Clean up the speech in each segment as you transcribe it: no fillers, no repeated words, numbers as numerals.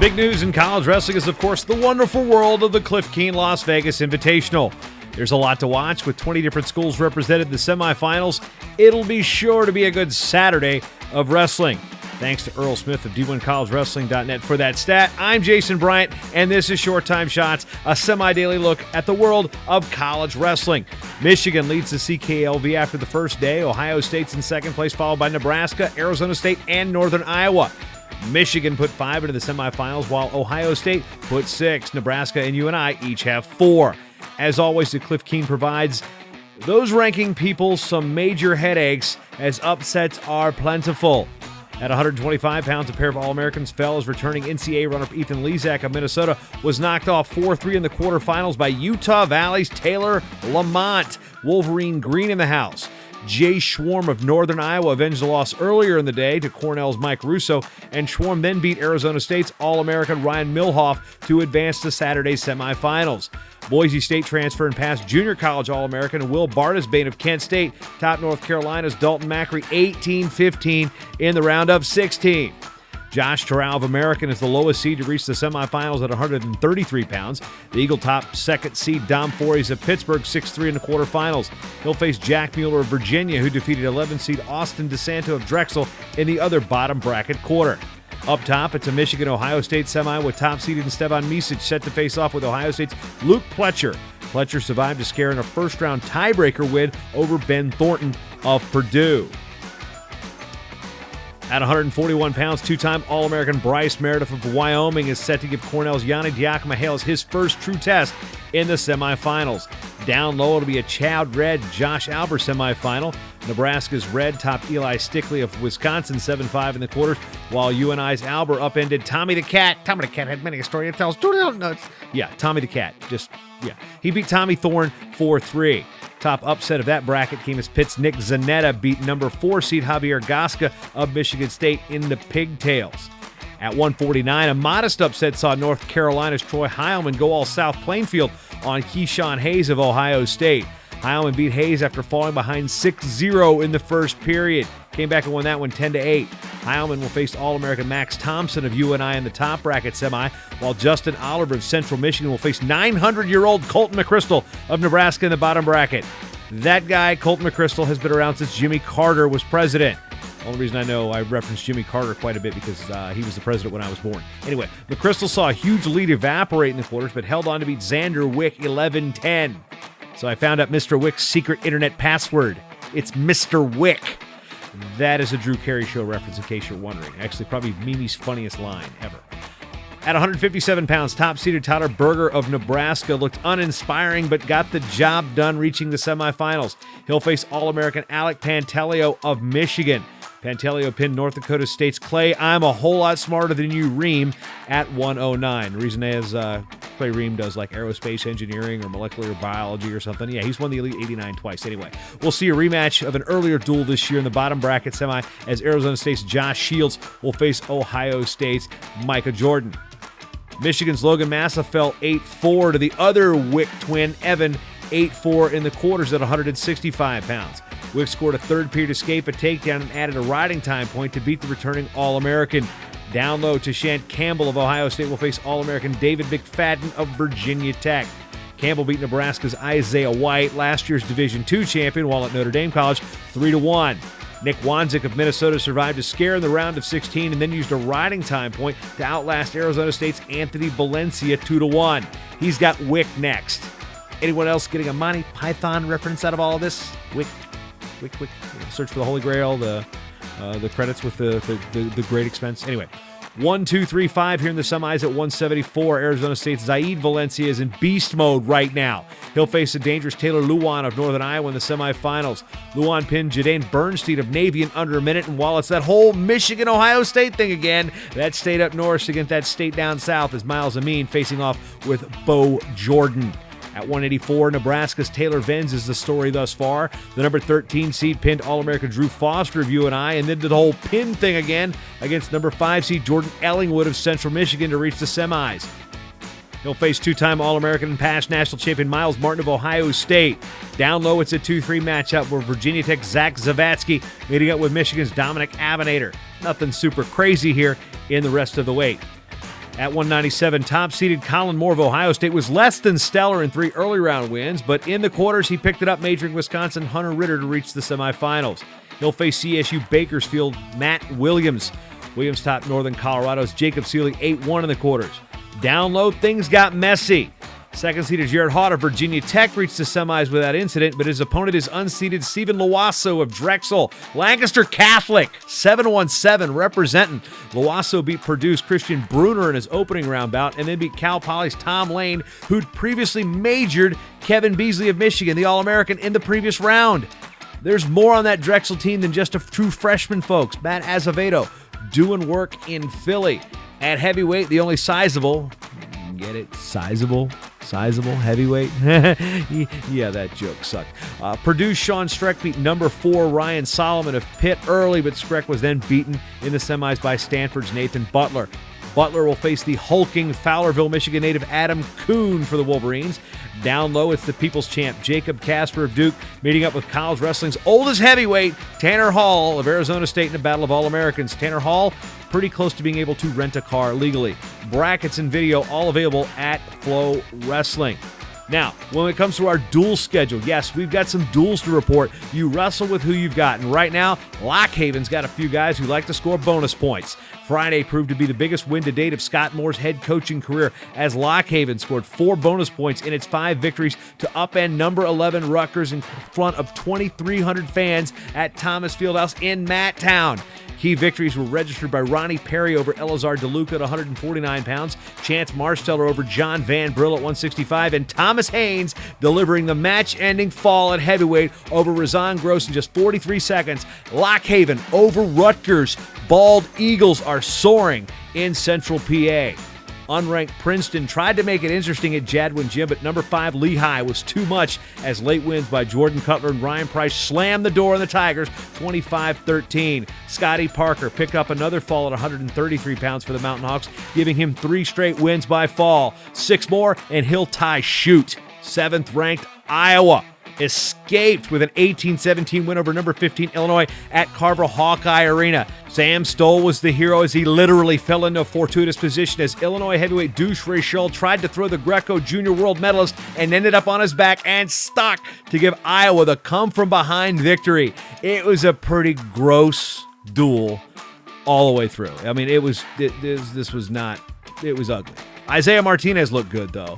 Big news in college wrestling is, of course, the wonderful world of the Cliff Keen Las Vegas Invitational. There's a lot to watch with 20 different schools represented in the semifinals. It'll be sure to be a good Saturday of wrestling. Thanks to Earl Smith of D1CollegeWrestling.net for that stat. I'm Jason Bryant, and this is Short Time Shots, a semi-daily look at the world of college wrestling. Michigan leads the CKLV after the first day. Ohio State's in second place, followed by Nebraska, Arizona State, and Northern Iowa. Michigan put 5 into the semifinals, while Ohio State put 6. Nebraska and UNI each have 4. As always, the Cliff Keen provides those ranking people some major headaches as upsets are plentiful. At 125 pounds, a pair of All-Americans fell as returning NCAA runner-up Ethan Lizak of Minnesota was knocked off 4-3 in the quarterfinals by Utah Valley's Taylor LaMont. Wolverine Green in the house. Schwarm of Northern Iowa avenged the loss earlier in the day to Cornell's Mike Russo, and Schwarm then beat Arizona State's All-American Ryan Millhof to advance to Saturday's semifinals. Boise State transfer and past junior college All-American Will Bardezbain of Kent State topped North Carolina's Dalton Macri 18-15 in the round of 16. Josh Terrell of American is the lowest seed to reach the semifinals at 133 pounds. The Eagle top second seed Dom Fories of Pittsburgh 6-3 in the quarterfinals. He'll face Jack Mueller of Virginia, who defeated 11 seed Austin DeSanto of Drexel in the other bottom bracket quarter. Up top, it's a Michigan-Ohio State semi with top-seeded Stevan Micic set to face off with Ohio State's Luke Pletcher. Pletcher survived to scare in a first-round tiebreaker win over Ben Thornton of Purdue. At 141 pounds, two-time All-American Bryce Meredith of Wyoming is set to give Cornell's Yanni Diakomihalis his first true test in the semifinals. Down low, it'll be a Chad Red Josh Albert semifinal. Nebraska's Red topped Eli Stickley of Wisconsin 7-5 in the quarters, while UNI's Albert upended Tommy the Cat. Tommy the Cat had many a story to tell. Tommy the Cat. He beat Tommy Thorne 4-3. Top upset of that bracket came as Pitt's Nick Zanetta beat number 4 seed Javier Gasca of Michigan State in the Pigtails. At 149, a modest upset saw North Carolina's Troy Heilman go all South Plainfield on Keyshawn Hayes of Ohio State. Heilman beat Hayes after falling behind 6-0 in the first period. Came back and won that one 10-8. Heilman will face All-American Max Thompson of UNI in the top bracket semi, while Justin Oliver of Central Michigan will face 900-year-old Colton McChrystal of Nebraska in the bottom bracket. That guy, Colton McChrystal, has been around since Jimmy Carter was president. The only reason I know I referenced Jimmy Carter quite a bit because he was the president when I was born. Anyway, McChrystal saw a huge lead evaporate in the quarters, but held on to beat Xander Wick 11-10. So I found out Mr. Wick's secret internet password. It's Mr. Wick. That is a Drew Carey Show reference in case you're wondering. Actually, probably Mimi's funniest line ever. At 157 pounds, top-seeded Tyler Berger of Nebraska looked uninspiring but got the job done, reaching the semifinals. He'll face All-American Alec Pantaleo of Michigan. Pantaleo pinned North Dakota State's Clay I'm a whole lot smarter than you Ream at 109. The reason is Clay Ream does like aerospace engineering or molecular biology or something. Yeah, he's won the Elite 89 twice. Anyway, we'll see a rematch of an earlier duel this year in the bottom bracket semi as Arizona State's Josh Shields will face Ohio State's Micah Jordan. Michigan's Logan Massa fell 8-4 to the other Wick twin, Evan, 8-4 in the quarters at 165 pounds. Wick scored a third-period escape, a takedown, and added a riding time point to beat the returning All-American. Down low, Tashant Campbell of Ohio State will face All-American David McFadden of Virginia Tech. Campbell beat Nebraska's Isaiah White, last year's Division II champion, while at Notre Dame College, 3-1. Nick Wanzik of Minnesota survived a scare in the round of 16 and then used a riding time point to outlast Arizona State's Anthony Valencia 2-1. He's got Wick next. Anyone else getting a Monty Python reference out of all of this? Wick. Search for the Holy Grail, the credits with the great expense. Anyway, 1, 2, 3, 5 here in the semis at 174. Arizona State's Zaid Valencia is in beast mode right now. He'll face the dangerous Taylor Luan of Northern Iowa in the semifinals. Luan pinned Jadain Bernstein of Navy in under a minute, and while it's that whole Michigan-Ohio State thing again, that state up north against that state down south is Miles Amin facing off with Bo Jordan. At 184, Nebraska's Taylor Venz is the story thus far. The number 13 seed pinned All-American Drew Foster of UNI and then did the whole pin thing again against number 5 seed Jordan Ellingwood of Central Michigan to reach the semis. He'll face two-time All-American and past national champion Miles Martin of Ohio State. Down low, it's a 2-3 matchup where Virginia Tech's Zach Zavatsky meeting up with Michigan's Dominic Avenator. Nothing super crazy here in the rest of the weight. At 197, top-seeded Colin Moore of Ohio State was less than stellar in 3 early round wins, but in the quarters he picked it up, majoring Wisconsin Hunter Ritter to reach the semifinals. He'll face CSU Bakersfield Matt Williams. Williams topped Northern Colorado's Jacob Seeley 8-1 in the quarters. Down low, things got messy. Second-seeded Jared Haught of Virginia Tech reached the semis without incident, but his opponent is unseeded Stephen Loasso of Drexel. Lancaster Catholic, 7-1-7, representing. Loasso beat Purdue's Christian Bruner in his opening round bout, and then beat Cal Poly's Tom Lane, who'd previously majored Kevin Beasley of Michigan, the All-American, in the previous round. There's more on that Drexel team than just a true freshman, folks. Matt Azevedo doing work in Philly. At heavyweight, the only sizable, get it, sizable heavyweight. Yeah, that joke sucked. Purdue's Sean Streck beat number 4 Ryan Solomon of Pitt early, but Streck was then beaten in the semis by Stanford's Nathan Butler. Butler will face the hulking Fowlerville, Michigan native Adam Kuhn for the Wolverines. Down low, it's the people's champ Jacob Casper of Duke meeting up with college wrestling's oldest heavyweight, Tanner Hall of Arizona State in a battle of All-Americans. Tanner Hall pretty close to being able to rent a car legally. Brackets and video all available at Flow Wrestling. Now, when it comes to our duel schedule, yes, we've got some duels to report. You wrestle with who you've got. And right now, Lockhaven's got a few guys who like to score bonus points. Friday proved to be the biggest win to date of Scott Moore's head coaching career, as Lockhaven scored 4 bonus points in its 5 victories to upend number 11 Rutgers in front of 2,300 fans at Thomas Fieldhouse in Matttown. Key victories were registered by Ronnie Perry over Elazar DeLuca at 149 pounds, Chance Marsteller over John Van Brill at 165, and Thomas Haynes delivering the match-ending fall at heavyweight over Razan Gross in just 43 seconds. Lockhaven over Rutgers. Bald Eagles are soaring in Central PA. Unranked Princeton tried to make it interesting at Jadwin Gym, but number 5 Lehigh was too much as late wins by Jordan Cutler and Ryan Price slammed the door on the Tigers 25-13. Scotty Parker picked up another fall at 133 pounds for the Mountain Hawks, giving him 3 straight wins by fall. 6 more and he'll tie shoot. 7th-ranked Iowa escaped with an 18-17 win over number 15 Illinois at Carver Hawkeye Arena. Sam Stoll was the hero as he literally fell into a fortuitous position as Illinois heavyweight Douche Rachel tried to throw the Greco junior world medalist and ended up on his back and stuck to give Iowa the come-from-behind victory. It was a pretty gross duel all the way through. I mean, it was ugly. Isaiah Martinez looked good, though.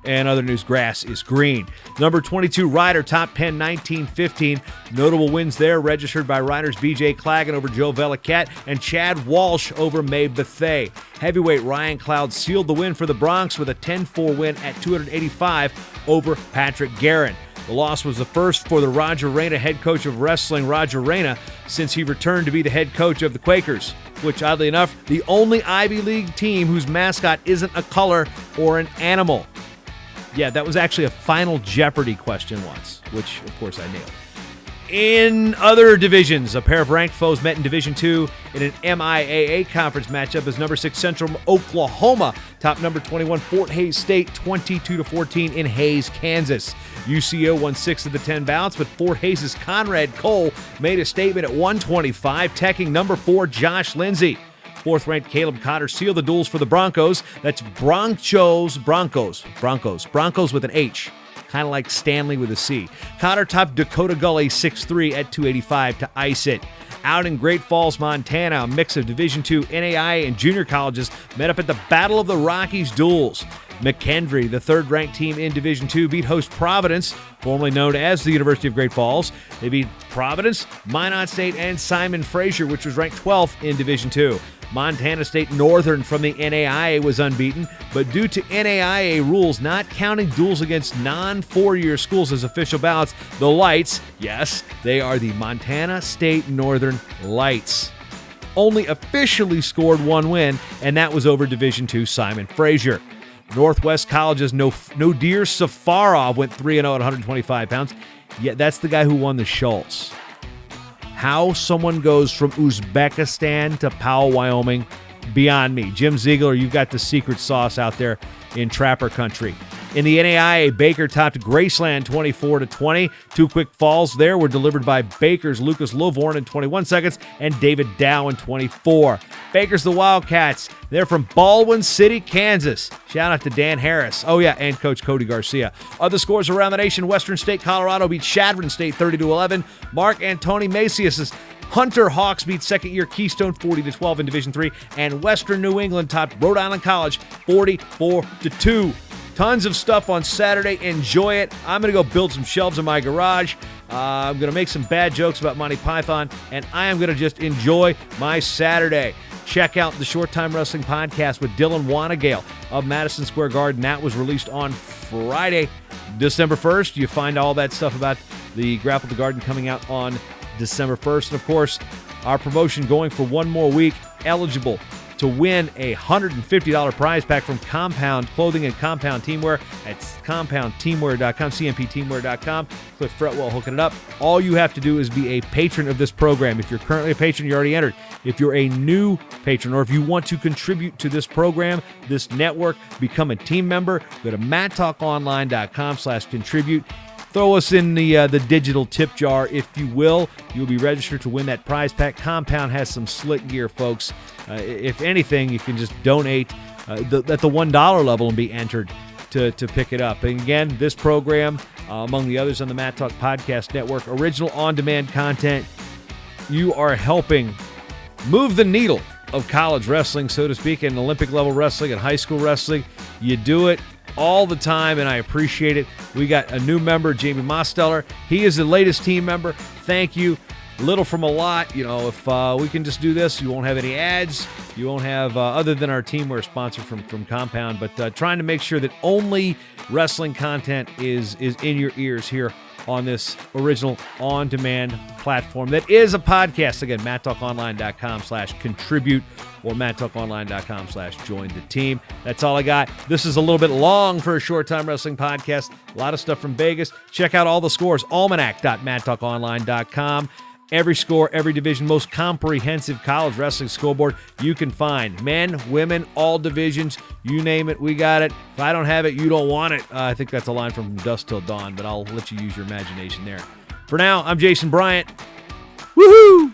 And other news, grass is green. Number 22, Ryder, top 10, 19-15. Notable wins there registered by Ryder's B.J. Claggett over Joe Velicat and Chad Walsh over Mae Bethea. Heavyweight Ryan Cloud sealed the win for the Bronx with a 10-4 win at 285 over Patrick Guerin. The loss was the first for the Roger Reyna head coach of wrestling, Roger Reyna, since he returned to be the head coach of the Quakers, which, oddly enough, the only Ivy League team whose mascot isn't a color or an animal. Yeah, that was actually a Final Jeopardy question once, which, of course, I nailed. In other divisions, a pair of ranked foes met in Division II in an MIAA conference matchup as number 6 Central Oklahoma topped number 21 Fort Hays State 22-14 in Hays, Kansas. UCO won 6 of the 10 bouts, but Fort Hays' Conrad Cole made a statement at 125, teching number 4 Josh Lindsay. 4th-ranked Caleb Cotter sealed the duels for the Broncos. That's Broncos with an H. Kind of like Stanley with a C. Cotter topped Dakota Gully 6'3 at 285 to ice it. Out in Great Falls, Montana, a mix of Division II, NAIA, and junior colleges met up at the Battle of the Rockies duels. McKendree, the 3rd-ranked team in Division II, beat host Providence, formerly known as the University of Great Falls. They beat Providence, Minot State, and Simon Fraser, which was ranked 12th in Division II. Montana State Northern from the NAIA was unbeaten, but due to NAIA rules not counting duels against non-4-year schools as official ballots, the Lights, yes, they are the Montana State Northern Lights, only officially scored 1 win, and that was over Division II Simon Fraser. Northwest College's Nodir Safarov went 3-0 at 125 pounds. Yeah, that's the guy who won the Schultz. How someone goes from Uzbekistan to Powell, Wyoming, beyond me. Jim Ziegler, you've got the secret sauce out there in Trapper Country. In the NAIA, Baker topped Graceland 24-20. Two quick falls there were delivered by Baker's Lucas Lovorn in 21 seconds and David Dow in 24. Baker's the Wildcats. They're from Baldwin City, Kansas. Shout out to Dan Harris. Oh, yeah, and Coach Cody Garcia. Other scores around the nation, Western State, Colorado beat Chadron State 30-11. Mark Antoni Macias' Hunter Hawks beat second-year Keystone 40-12 in Division III. And Western New England topped Rhode Island College 44-2. Tons of stuff on Saturday. Enjoy it. I'm going to go build some shelves in my garage. I'm going to make some bad jokes about Monty Python, and I am going to just enjoy my Saturday. Check out the Short Time Wrestling Podcast with Dylan Wanagale of Madison Square Garden. That was released on Friday, December 1st. You find all that stuff about the Grapple the Garden coming out on December 1st. And, of course, our promotion going for one more week, eligible to win a $150 prize pack from Compound Clothing and Compound Teamwear at compoundteamwear.com, cmpteamwear.com. Cliff Fretwell hooking it up. All you have to do is be a patron of this program. If you're currently a patron, you already entered. If you're a new patron or if you want to contribute to this program, this network, become a team member, go to matttalkonline.com/contribute. Throw us in the digital tip jar, if you will. You'll be registered to win that prize pack. Compound has some slick gear, folks. If anything, you can just donate at the $1 level and be entered to pick it up. And again, this program, among the others on the Matt Talk Podcast Network, original on-demand content, you are helping move the needle of college wrestling, so to speak, and Olympic-level wrestling and high school wrestling. You do it all the time, and I appreciate it. We got a new member, Jamie Mosteller. He is the latest team member. Thank you. Little from a lot. You know, if we can just do this, you won't have any ads. You won't have, other than our teamwear sponsor from Compound, but trying to make sure that only wrestling content is in your ears here on this original on-demand platform that is a podcast. Again, matttalkonline.com/contribute or matttalkonline.com/join the team. That's all I got. This is a little bit long for a Short Time Wrestling Podcast. A lot of stuff from Vegas. Check out all the scores, almanac.matttalkonline.com. Every score, every division, most comprehensive college wrestling scoreboard you can find. Men, women, all divisions, you name it, we got it. If I don't have it, you don't want it. I think that's a line from Dusk Till Dawn, but I'll let you use your imagination there. For now, I'm Jason Bryant. Woohoo!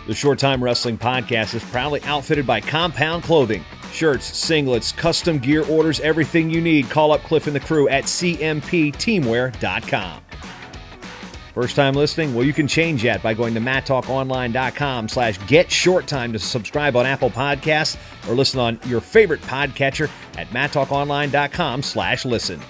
The Short Time Wrestling Podcast is proudly outfitted by Compound Clothing. Shirts, singlets, custom gear orders, everything you need. Call up Cliff and the crew at cmpteamwear.com. First time listening? Well, you can change that by going to matttalkonline.com/get-short-time to subscribe on Apple Podcasts or listen on your favorite podcatcher at matttalkonline.com/listen.